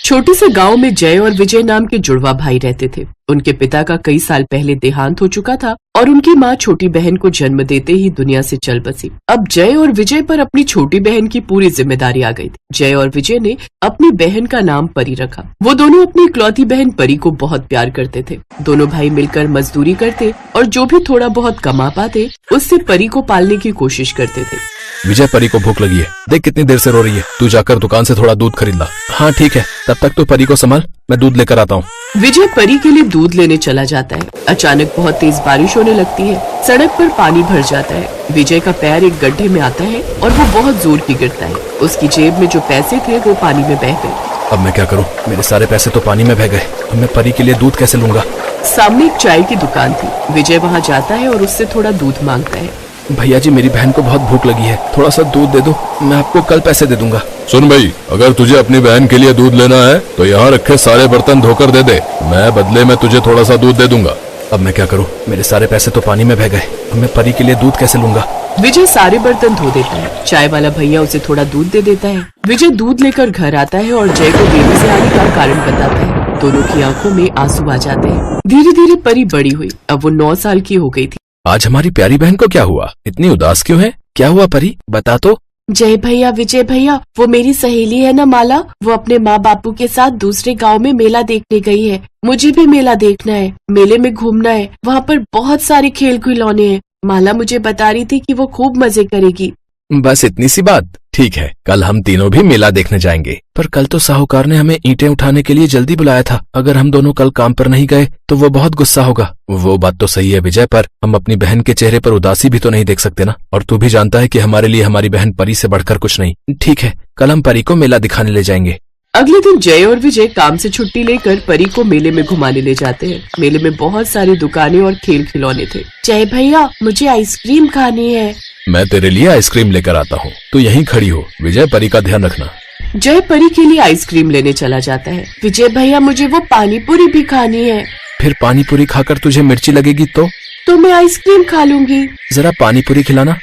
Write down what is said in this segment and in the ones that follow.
छोटे से गांव में जय और विजय नाम के जुड़वा भाई रहते थे। उनके पिता का कई साल पहले देहांत हो चुका था और उनकी माँ छोटी बहन को जन्म देते ही दुनिया से चल बसी। अब जय और विजय पर अपनी छोटी बहन की पूरी जिम्मेदारी आ गई थी। जय और विजय ने अपनी बहन का नाम परी रखा। वो दोनों अपनी इकलौती बहन परी को बहुत प्यार करते थे। दोनों भाई मिलकर मजदूरी करते और जो भी थोड़ा बहुत कमा पाते उससे परी को पालने की कोशिश करते थे। विजय, परी को भूख लगी है, देख कितनी देर से रो रही है। तू जाकर दुकान से थोड़ा दूध खरीद ला। हाँ ठीक है, तब तक तो परी को संभाल, मैं दूध लेकर आता हूँ। विजय परी के लिए दूध लेने चला जाता है। अचानक बहुत तेज बारिश होने लगती है। सड़क पर पानी भर जाता है। विजय का पैर एक गड्ढे में आता है और वो बहुत जोर की गिरता है। उसकी जेब में जो पैसे थे वो पानी में बह गए। अब मैं क्या करूँ, मेरे सारे पैसे तो पानी में बह गए। अब मैं परी के लिए दूध कैसे लूंगा। सामने एक चाय की दुकान थी। विजय वहाँ जाता है और उससे थोड़ा दूध मांगता है। भैया जी, मेरी बहन को बहुत भूख लगी है, थोड़ा सा दूध दे दो, मैं आपको कल पैसे दे दूंगा। सुन भाई, अगर तुझे अपनी बहन के लिए दूध लेना है तो यहाँ रखे सारे बर्तन धोकर दे दे, मैं बदले में तुझे थोड़ा सा दूध दे दूंगा। अब मैं क्या करूँ, मेरे सारे पैसे तो पानी में बह गए। अब मैं परी के लिए दूध कैसे लूंगा। विजय सारे बर्तन धो देता है। चाय वाला भैया उसे थोड़ा दूध दे देता है। विजय दूध लेकर घर आता है और जय को देरी से आने का कारण बताता है। दोनों की आंखों में आंसू आ जाते हैं। धीरे धीरे परी बड़ी हुई। अब वो 9 साल की हो गई थी। आज हमारी प्यारी बहन को क्या हुआ, इतनी उदास क्यों है। क्या हुआ परी, बता तो। जय भैया, विजय भैया, वो मेरी सहेली है ना माला, वो अपने माँ बापू के साथ दूसरे गांव में मेला देखने गई है। मुझे भी मेला देखना है, मेले में घूमना है। वहाँ पर बहुत सारे खेल खिलौने हैं। माला मुझे बता रही थी कि वो खूब मजे करेगी। बस इतनी सी बात, ठीक है, कल हम तीनों भी मेला देखने जाएंगे। पर कल तो साहूकार ने हमें ईंटें उठाने के लिए जल्दी बुलाया था। अगर हम दोनों कल काम पर नहीं गए तो वो बहुत गुस्सा होगा। वो बात तो सही है विजय, पर हम अपनी बहन के चेहरे पर उदासी भी तो नहीं देख सकते ना। और तू भी जानता है कि हमारे लिए हमारी बहन परी से बढ़कर कुछ नहीं। ठीक है, कल हम परी को मेला दिखाने ले जाएंगे। अगले दिन जय और विजय काम से छुट्टी लेकर परी को मेले में घुमाने ले जाते हैं। मेले में बहुत सारी दुकानें और खेल खिलौने थे। जय भैया, मुझे आइसक्रीम खानी है। मैं तेरे लिए आइसक्रीम लेकर आता हूँ, तू यहीं खड़ी हो। विजय, परी का ध्यान रखना। जय परी के लिए आइसक्रीम लेने चला जाता है। विजय भैया, मुझे वो पानी पूरी भी खानी है। फिर पानी पूरी खाकर तुझे मिर्ची लगेगी तो मैं आइसक्रीम खा लूंगी। जरा पानी पूरी खिलाना।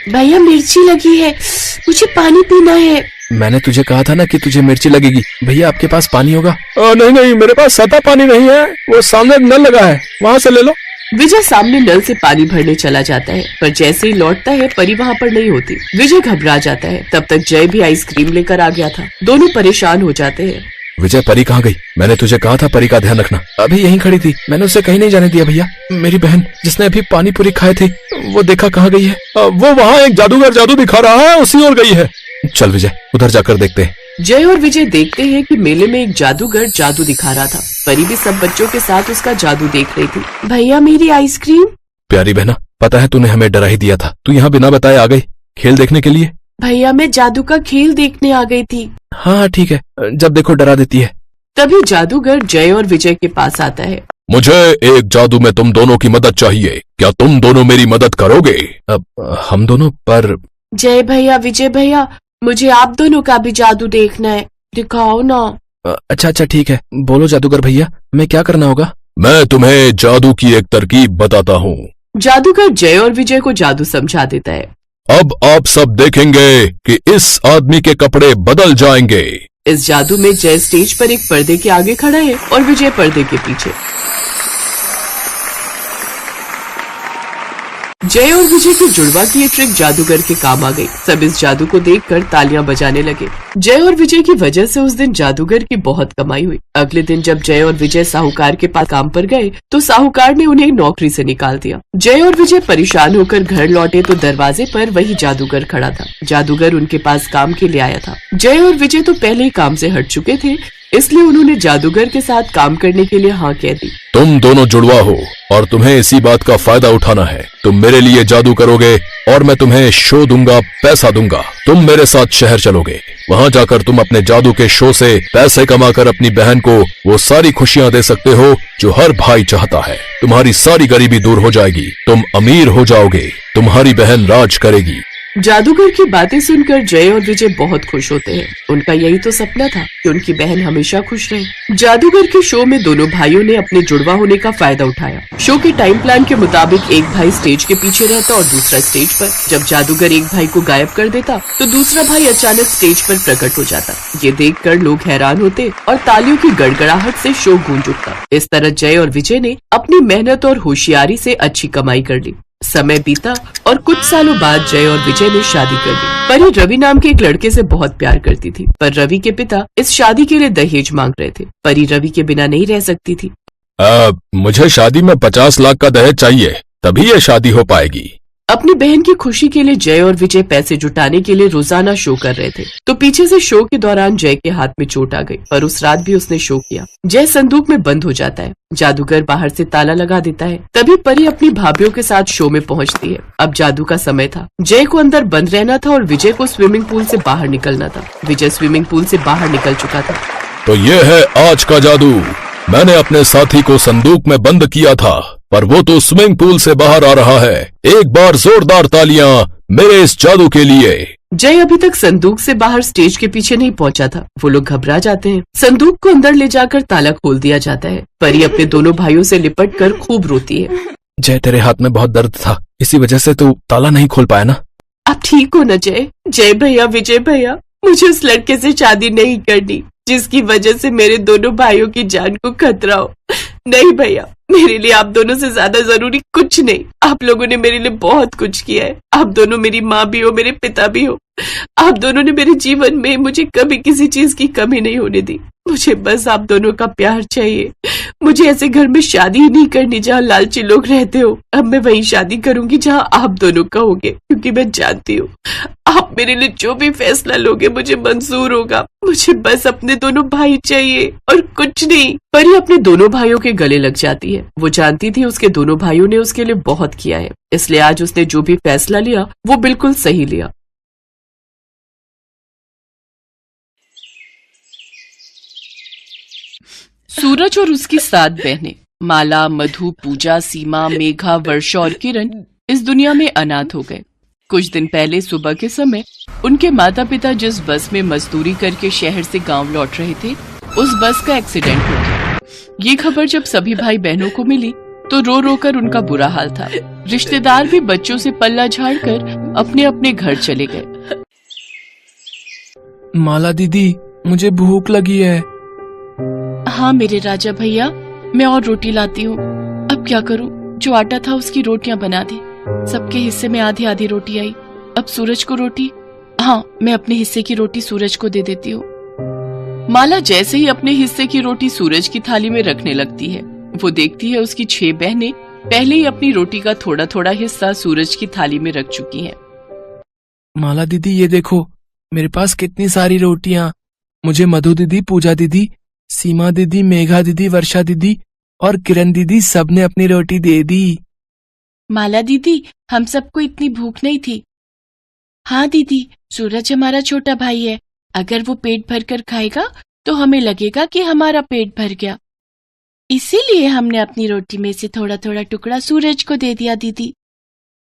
भैया, मिर्ची लगी है, मुझे पानी पीना है। मैंने तुझे कहा था ना कि तुझे मिर्ची लगेगी। भैया, आपके पास पानी होगा। नहीं, मेरे पास सता पानी नहीं है, वो सामने नल लगा है, वहाँ से ले लो। विजय सामने नल से पानी भरने चला जाता है, पर जैसे ही लौटता है परी वहाँ पर नहीं होती। विजय घबरा जाता है। तब तक जय भी आइसक्रीम लेकर आ गया था। दोनों परेशान हो जाते हैं। विजय, परी कहाँ गई। मैंने तुझे कहा था परी का ध्यान रखना। अभी यहीं खड़ी थी, मैंने उसे कहीं नहीं जाने दिया। भैया, मेरी बहन जिसने अभी पानी पूरी खाए थे, वो देखा कहाँ गई है। वो वहाँ एक जादूगर जादू दिखा रहा है, उसी ओर गई है। चल विजय, उधर जाकर देखते हैं। जय और विजय देखते हैं कि मेले में एक जादूगर जादू दिखा रहा था। परी भी सब बच्चों के साथ उसका जादू देख रही थी। भैया, मेरी आइसक्रीम। प्यारी बहना, पता है तूने हमें डरा ही दिया था। तू यहाँ बिना बताए आ गई खेल देखने के लिए। भैया, मैं जादू का खेल देखने आ गई थी। हाँ ठीक है, जब देखो डरा देती है। तभी जादूगर जय और विजय के पास आता है। मुझे एक जादू में तुम दोनों की मदद चाहिए, क्या तुम दोनों मेरी मदद करोगे। अब हम दोनों पर। जय भैया, विजय भैया, मुझे आप दोनों का भी जादू देखना है, दिखाओ ना। अच्छा ठीक है, बोलो जादूगर भैया, हमें क्या करना होगा। मैं तुम्हें जादू की एक तरकीब बताता हूँ। जादूगर जय और विजय को जादू समझा देता है। अब आप सब देखेंगे कि इस आदमी के कपड़े बदल जाएंगे। इस जादू में जय स्टेज पर एक पर्दे के आगे खड़ा है और विजय पर्दे के पीछे। जय और विजय की जुड़वा की ये ट्रिक जादूगर के काम आ गई। सब इस जादू को देखकर तालियां बजाने लगे। जय और विजय की वजह से उस दिन जादूगर की बहुत कमाई हुई। अगले दिन जब जय और विजय साहूकार के पास काम पर गए तो साहूकार ने उन्हें नौकरी से निकाल दिया। जय और विजय परेशान होकर घर लौटे तो दरवाजे पर वही जादूगर खड़ा था। जादूगर उनके पास काम के लिए आया था। जय और विजय तो पहले ही काम से हट चुके थे, इसलिए उन्होंने जादूगर के साथ काम करने के लिए हाँ कह दी। तुम दोनों जुड़वा हो और तुम्हें इसी बात का फायदा उठाना है। तुम मेरे लिए जादू करोगे और मैं तुम्हें शो दूंगा, पैसा दूंगा। तुम मेरे साथ शहर चलोगे, वहाँ जाकर तुम अपने जादू के शो से पैसे कमाकर अपनी बहन को वो सारी खुशियाँ दे सकते हो जो हर भाई चाहता है। तुम्हारी सारी गरीबी दूर हो जाएगी, तुम अमीर हो जाओगे, तुम्हारी बहन राज करेगी। जादूगर की बातें सुनकर जय और विजय बहुत खुश होते हैं। उनका यही तो सपना था कि उनकी बहन हमेशा खुश रहे। जादूगर के शो में दोनों भाइयों ने अपने जुड़वा होने का फायदा उठाया। शो के टाइम प्लान के मुताबिक एक भाई स्टेज के पीछे रहता और दूसरा स्टेज पर। जब जादूगर एक भाई को गायब कर देता तो दूसरा भाई अचानक स्टेज पर प्रकट हो जाता। ये देखकर लोग हैरान होते और तालियों की गड़गड़ाहट से शो गूंज उठता। इस तरह जय और विजय ने अपनी मेहनत और होशियारी से अच्छी कमाई कर ली। समय बीता और कुछ सालों बाद जय और विजय ने शादी कर ली। परी रवि नाम के एक लड़के से बहुत प्यार करती थी, पर रवि के पिता इस शादी के लिए दहेज मांग रहे थे। परी रवि के बिना नहीं रह सकती थी। मुझे शादी में 50 लाख का दहेज चाहिए, तभी ये शादी हो पाएगी। अपनी बहन की खुशी के लिए जय और विजय पैसे जुटाने के लिए रोजाना शो कर रहे थे। तो पीछे से शो के दौरान जय के हाथ में चोट आ गई, पर उस रात भी उसने शो किया। जय संदूक में बंद हो जाता है। जादूगर बाहर से ताला लगा देता है। तभी परी अपनी भाभीियों के साथ शो में पहुंचती है। अब जादू का समय था। जय को अंदर बंद रहना था और विजय को स्विमिंग पूल से बाहर निकलना था। विजय स्विमिंग पूल से बाहर निकल चुका था। तो ये है आज का जादू। मैंने अपने साथी को संदूक में बंद किया था, पर वो तो स्विमिंग पूल से बाहर आ रहा है। एक बार जोरदार तालियां मेरे इस जादू के लिए। जय अभी तक संदूक से बाहर स्टेज के पीछे नहीं पहुंचा था। वो लोग घबरा जाते हैं। संदूक को अंदर ले जाकर ताला खोल दिया जाता है। परी अपने दोनों भाइयों से लिपट कर खूब रोती है। जय, तेरे हाथ में बहुत दर्द था, इसी वजह से तू ताला नहीं खोल पाया ना? आप ठीक हो ना जय? जय भैया, विजय भैया, मुझे उस लड़के से शादी नहीं करनी जिसकी वजह से मेरे दोनों भाइयों की जान को खतरा हो। नहीं भैया, मेरे लिए आप दोनों से ज्यादा जरूरी कुछ नहीं। आप लोगों ने मेरे लिए बहुत कुछ किया है। आप दोनों मेरी माँ भी हो, मेरे पिता भी हो। आप दोनों ने मेरे जीवन में मुझे कभी किसी चीज की कमी नहीं होने दी। मुझे बस आप दोनों का प्यार चाहिए। मुझे ऐसे घर में शादी ही नहीं करनी जहाँ लालची लोग रहते हो। अब मैं वही शादी करूंगी जहाँ आप दोनों कहोगे, क्योंकि मैं जानती हूँ आप मेरे लिए जो भी फैसला लोगे मुझे मंजूर होगा। मुझे बस अपने दोनों भाई चाहिए और कुछ नहीं। परी अपने दोनों भाइयों के गले लग जाती है। वो जानती थी उसके दोनों भाइयों ने उसके लिए बहुत किया है, इसलिए आज उसने जो भी फैसला लिया वो बिल्कुल सही लिया। सूरज और उसकी 7 बहनें माला, मधु, पूजा, सीमा, मेघा, वर्षा और किरण इस दुनिया में अनाथ हो गए। कुछ दिन पहले सुबह के समय उनके माता पिता जिस बस में मजदूरी करके शहर से गांव लौट रहे थे, उस बस का एक्सीडेंट हो गया। ये खबर जब सभी भाई बहनों को मिली तो रो रो कर उनका बुरा हाल था। रिश्तेदार भी बच्चों से पल्ला झाड़कर अपने अपने घर चले गए। माला दीदी, मुझे भूख लगी है। हाँ मेरे राजा भैया, मैं और रोटी लाती हूँ। अब क्या करूँ, जो आटा था उसकी रोटियां बना दी। सबके हिस्से में आधी आधी रोटी आई। अब सूरज को रोटी, हाँ मैं अपने हिस्से की रोटी सूरज को दे देती हूँ। माला जैसे ही अपने हिस्से की रोटी सूरज की थाली में रखने लगती है, वो देखती है उसकी 6 बहनें पहले ही अपनी रोटी का थोड़ा थोड़ा हिस्सा सूरज की थाली में रख चुकी हैं। माला दीदी, ये देखो मेरे पास कितनी सारी रोटियां। मुझे मधु दीदी, पूजा दीदी, सीमा दीदी, मेघा दीदी, वर्षा दीदी और किरण दीदी सबने अपनी रोटी दे दी। माला दीदी, हम सबको इतनी भूख नहीं थी। हाँ दीदी, सूरज हमारा छोटा भाई है। अगर वो पेट भर कर खाएगा तो हमें लगेगा कि हमारा पेट भर गया, इसीलिए हमने अपनी रोटी में से थोड़ा थोड़ा टुकड़ा सूरज को दे दिया। दीदी,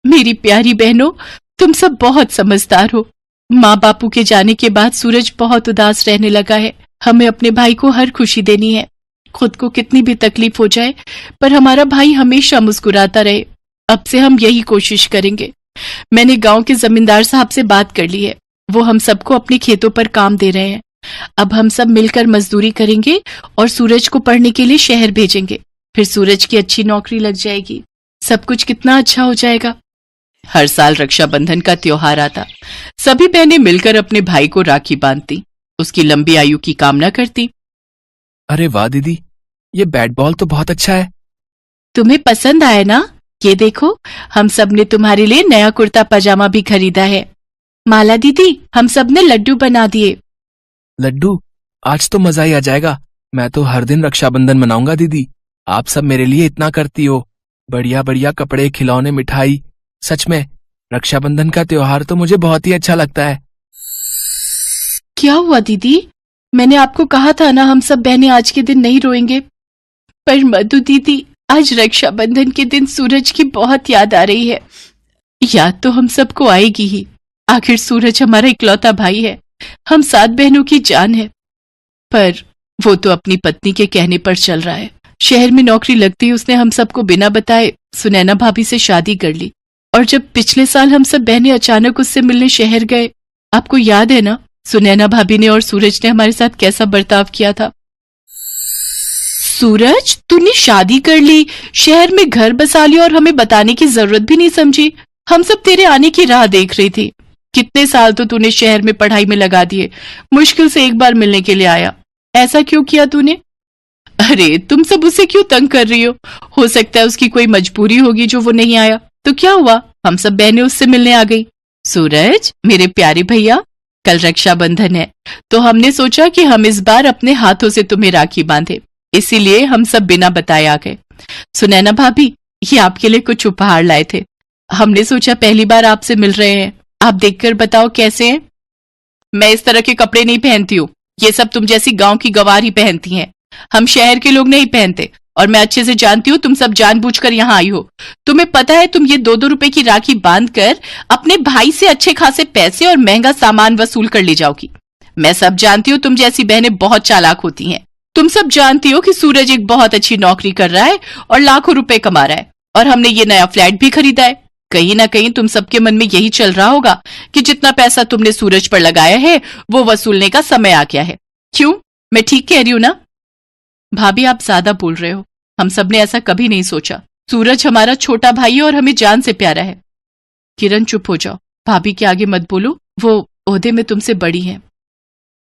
मेरी प्यारी बहनों, तुम सब बहुत समझदार हो। माँ बापू के जाने के बाद सूरज बहुत उदास रहने लगा है। हमें अपने भाई को हर खुशी देनी है, खुद को कितनी भी तकलीफ हो जाए, पर हमारा भाई हमेशा मुस्कुराता रहे। अब से हम यही कोशिश करेंगे। मैंने गांव के जमींदार साहब से बात कर ली है। वो हम सबको अपने खेतों पर काम दे रहे हैं। अब हम सब मिलकर मजदूरी करेंगे और सूरज को पढ़ने के लिए शहर भेजेंगे। फिर सूरज की अच्छी नौकरी लग जाएगी। सब कुछ कितना अच्छा हो जाएगा। हर साल रक्षाबंधन का त्योहार आता। सभी बहनें मिलकर अपने भाई को राखी बांधती, उसकी लंबी आयु की कामना करती। अरे वाह दीदी, ये बैट बॉल तो बहुत अच्छा है। तुम्हें पसंद आया ना? ये देखो, हम सब ने तुम्हारे लिए नया कुर्ता पजामा भी खरीदा है। माला दीदी, हम सब ने लड्डू बना दिए। लड्डू? आज तो मजा ही आ जाएगा। मैं तो हर दिन रक्षाबंधन मनाऊंगा दीदी। आप सब मेरे लिए इतना करती हो। बढ़िया बढ़िया कपड़े, खिलौने, मिठाई। सच में रक्षाबंधन का त्योहार तो मुझे बहुत ही अच्छा लगता है। क्या हुआ दीदी? मैंने आपको कहा था ना हम सब बहनें आज के दिन नहीं रोएंगे। पर मधु दीदी, आज रक्षाबंधन के दिन सूरज की बहुत याद आ रही है। याद तो हम सबको आएगी ही, आखिर सूरज हमारा इकलौता भाई है, हम 7 बहनों की जान है। पर वो तो अपनी पत्नी के कहने पर चल रहा है। शहर में नौकरी लगते ही उसने हम सबको बिना बताए सुनैना भाभी से शादी कर ली। और जब पिछले साल हम सब बहनें अचानक उससे मिलने शहर गए, आपको याद है ना, सुनैना भाभी ने और सूरज ने हमारे साथ कैसा बर्ताव किया था। सूरज, तूने शादी कर ली, शहर में घर बसा लिया और हमें बताने की जरूरत भी नहीं समझी। हम सब तेरे आने की राह देख रही थी। कितने साल तो तूने शहर में पढ़ाई में लगा दिए, मुश्किल से एक बार मिलने के लिए आया। ऐसा क्यों किया तूने? अरे तुम सब उसे क्यों तंग कर रही हो सकता है उसकी कोई मजबूरी होगी जो वो नहीं आया। तो क्या हुआ, हम सब बहनें उससे मिलने आ गई। सूरज मेरे प्यारे भैया, कल रक्षाबंधन है, तो हमने सोचा कि हम इस बार अपने हाथों से तुम्हें राखी बांधे, इसीलिए हम सब बिना बताए आ गए। सुनैना भाभी, ये आपके लिए कुछ उपहार लाए थे। हमने सोचा पहली बार आपसे मिल रहे हैं, आप देखकर बताओ कैसे हैं। मैं इस तरह के कपड़े नहीं पहनती हूँ, ये सब तुम जैसी गांव की गवार ही पहनती हैं। हम शहर के लोग नहीं पहनते, और मैं अच्छे से जानती हूँ तुम सब जानबूझकर यहाँ आई हो। तुम्हें पता है तुम ये 2-2 रुपए की राखी बांधकर अपने भाई से अच्छे खासे पैसे और महंगा सामान वसूल कर ले जाओगी। मैं सब जानती हूँ तुम जैसी बहनें बहुत चालाक होती हैं। तुम सब जानती हो कि सूरज एक बहुत अच्छी नौकरी कर रहा है और लाखों रुपए कमा रहा है, और हमने ये नया फ्लैट भी खरीदा है। कहीं ना कहीं तुम सबके मन में यही चल रहा होगा कि जितना पैसा तुमने सूरज पर लगाया है वो वसूलने का समय आ गया है। क्यों, मैं ठीक कह रही हूं ना? भाभी आप ज्यादा बोल रहे हो, हम सब ने ऐसा कभी नहीं सोचा। सूरज हमारा छोटा भाई है और हमें जान से प्यारा है। किरण चुप हो जाओ, भाभी के आगे मत बोलो, वो ओहदे में तुमसे बड़ी है।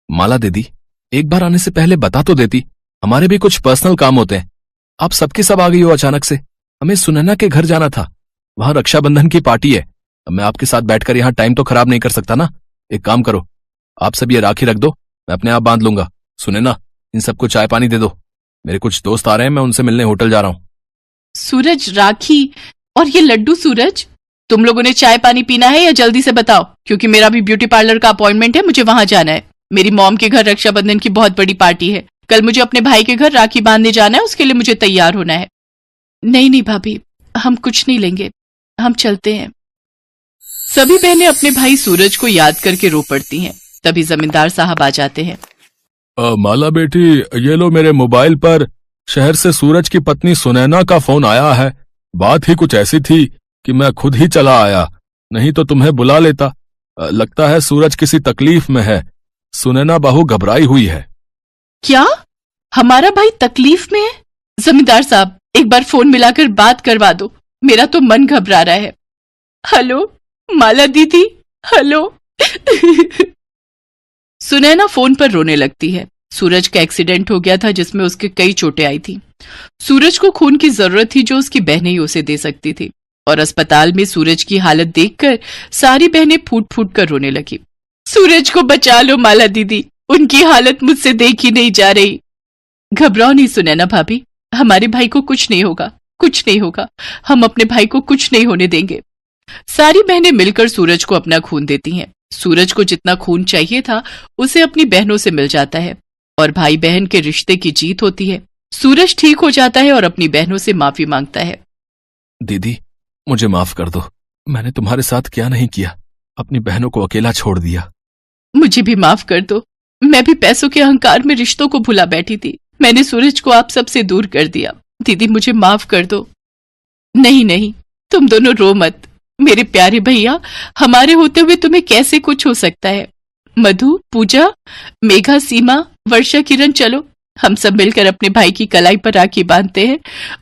माला दीदी, एक बार आने से पहले बता तो देती, हमारे भी कुछ पर्सनल काम होते हैं। आप सबके सब आ गई हो अचानक से। हमें सुनैना के घर जाना था, वहां रक्षाबंधन की पार्टी है। मैं आपके साथ बैठकर यहाँ टाइम तो खराब नहीं कर सकता ना। एक काम करो, आप सब ये राखी रख दो, मैं अपने आप बांध लूंगा। सुनैना, इन सबको चाय पानी दे दो, मेरे कुछ दोस्त आ रहे हैं, मैं उनसे मिलने होटल जा रहा हूँ। सूरज, राखी और ये लड्डू। सूरज, तुम लोगों ने चाय पानी पीना है या जल्दी से बताओ, क्योंकि मेरा भी ब्यूटी पार्लर का अपॉइंटमेंट है, मुझे वहां जाना है। मेरी मॉम के घर रक्षाबंधन की बहुत बड़ी पार्टी है, कल मुझे अपने भाई के घर राखी बांधने जाना है, उसके लिए मुझे तैयार होना है। नहीं नहीं भाभी, हम कुछ नहीं लेंगे, हम चलते हैं। सभी बहनें अपने भाई सूरज को याद करके रो पड़ती हैं। तभी जमींदार साहब आ जाते हैं। माला बेटी, ये लो, मेरे मोबाइल पर शहर से सूरज की पत्नी सुनैना का फोन आया है। बात ही कुछ ऐसी थी कि मैं खुद ही चला आया, नहीं तो तुम्हें बुला लेता। लगता है सूरज किसी तकलीफ में है, सुनैना बहू घबराई हुई है। क्या हमारा भाई तकलीफ में है? जमींदार साहब, एक बार फोन मिलाकर बात करवा दो, मेरा तो मन घबरा रहा है। हेलो माला दीदी, हेलो। सुनैना फोन पर रोने लगती है। सूरज का एक्सीडेंट हो गया था जिसमें उसके कई चोटें आई थी। सूरज को खून की जरूरत थी जो उसकी बहनें ही उसे दे सकती थी, और अस्पताल में सूरज की हालत देखकर सारी बहनें फूट फूट कर रोने लगी। सूरज को बचा लो माला दीदी, उनकी हालत मुझसे देखी नहीं जा रही। घबराओ नहीं सुनैना भाभी, हमारे भाई को कुछ नहीं होगा, कुछ नहीं होगा, हम अपने भाई को कुछ नहीं होने देंगे। सारी बहनें मिलकर सूरज को अपना खून देती हैं। सूरज को जितना खून चाहिए था उसे अपनी बहनों से मिल जाता है, और भाई बहन के रिश्ते की जीत होती है। सूरज ठीक हो जाता है और अपनी बहनों से माफी मांगता है। दीदी, मुझे माफ कर दो, मैंने तुम्हारे साथ क्या नहीं किया, अपनी बहनों को अकेला छोड़ दिया। मुझे भी माफ कर दो, मैं भी पैसों के अहंकार में रिश्तों को भुला बैठी थी। मैंने सूरज को आप सबसे दूर कर दिया। दीदी मुझे माफ कर दो। नहीं नहीं, तुम दोनों रो मत मेरे प्यारे भैया, हमारे होते हुए तुम्हें कैसे कुछ हो सकता है। मधु, पूजा, मेघा, सीमा, वर्षा, किरण, चलो हम सब मिलकर अपने भाई की कलाई पर राखी बांधते हैं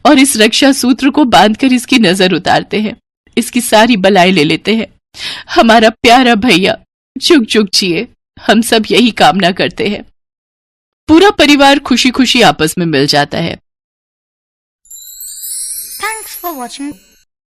और इस रक्षा सूत्र को बांधकर इसकी नजर उतारते हैं, इसकी सारी बलाएं ले लेते हैं। हमारा प्यारा भैया जुग जुग जिए, हम सब यही कामना करते हैं। पूरा परिवार खुशी खुशी आपस में मिल जाता है। Thanks for watching.